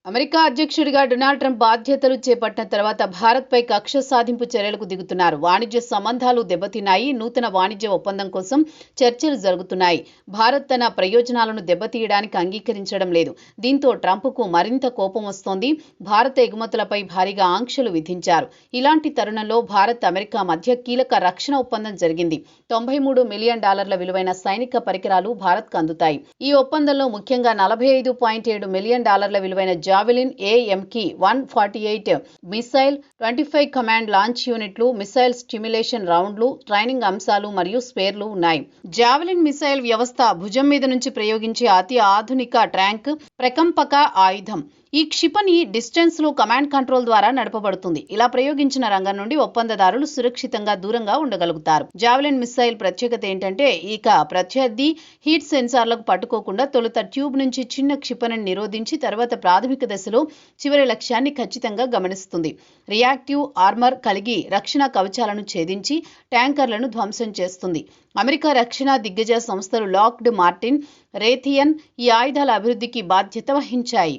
America అధ్యక్షుడిగా Donald Trump బాధ్యతలు చేపట్టిన తర్వాత భారత్పై కక్ష సాధింపు చర్యలకు దిగుతున్నారు. వాణిజ్య సంబంధాలు దెబ్బతిన్నాయి. నూతన వాణిజ్య ఒప్పందం కోసం చర్చలు జరుగుతున్నాయి. భారత్ తన ప్రయోజనాలను దెబ్బతీయడానికి అంగీకరించడం లేదు. దీంతో ట్రంప్కు మరింత కోపం వస్తోంది. భారత ఎగుమతులపై భారీగా ఆంక్షలు విధించారు. ఇలాంటి తరుణంలో భారత్, అమెరికా మధ్య కీలక రక్షణ ఒప్పందం జరిగింది. $93 మిలియన్ విలువైన సైనిక పరికరాలు భారత్కు అందుతాయి. ఈ ఒప్పందంలో ముఖ్యంగా $45.7 మిలియన్ విలువైన javelin AMK-148 missile, 25 command launch యూనిట్లు, మిసైల్ స్టిమ్యులేషన్ రౌండ్లు, ట్రైనింగ్ అంశాలు మరియు స్పేర్లు ఉన్నాయి. జావెలిన్ మిసైల్ వ్యవస్థ భుజం మీద నుంచి ప్రయోగించే అతి ఆధునిక ట్యాంక్ ప్రకంపక ఆయుధం. ఈ క్షిపణి డిస్టెన్స్ లో కమాండ్ కంట్రోల్ ద్వారా నడపబడుతుంది. ఇలా ప్రయోగించిన రంగం నుండి ఒప్పందదారులు సురక్షితంగా దూరంగా ఉండగలుగుతారు. జావెలిన్ మిసైల్ ప్రత్యేకత ఏంటంటే ప్రత్యర్థి హీట్ సెన్సార్లకు పట్టుకోకుండా తొలుత ట్యూబ్ నుంచి చిన్న క్షిపణిని నిరోధించి తర్వాత ప్రాథమిక దశలో చివరి లక్ష్యాన్ని ఖచ్చితంగా గమనిస్తుంది. రియాక్టివ్ ఆర్మర్ కలిగి రక్షణ కవచాలను ఛేదించి ట్యాంకర్లను ధ్వంసం చేస్తుంది. అమెరికా రక్షణ దిగ్గజ సంస్థలు లాక్డ్ మార్టిన్, రేథియన్ ఈ ఆయుధాల అభివృద్ధికి బాధ్యత వహించాయి.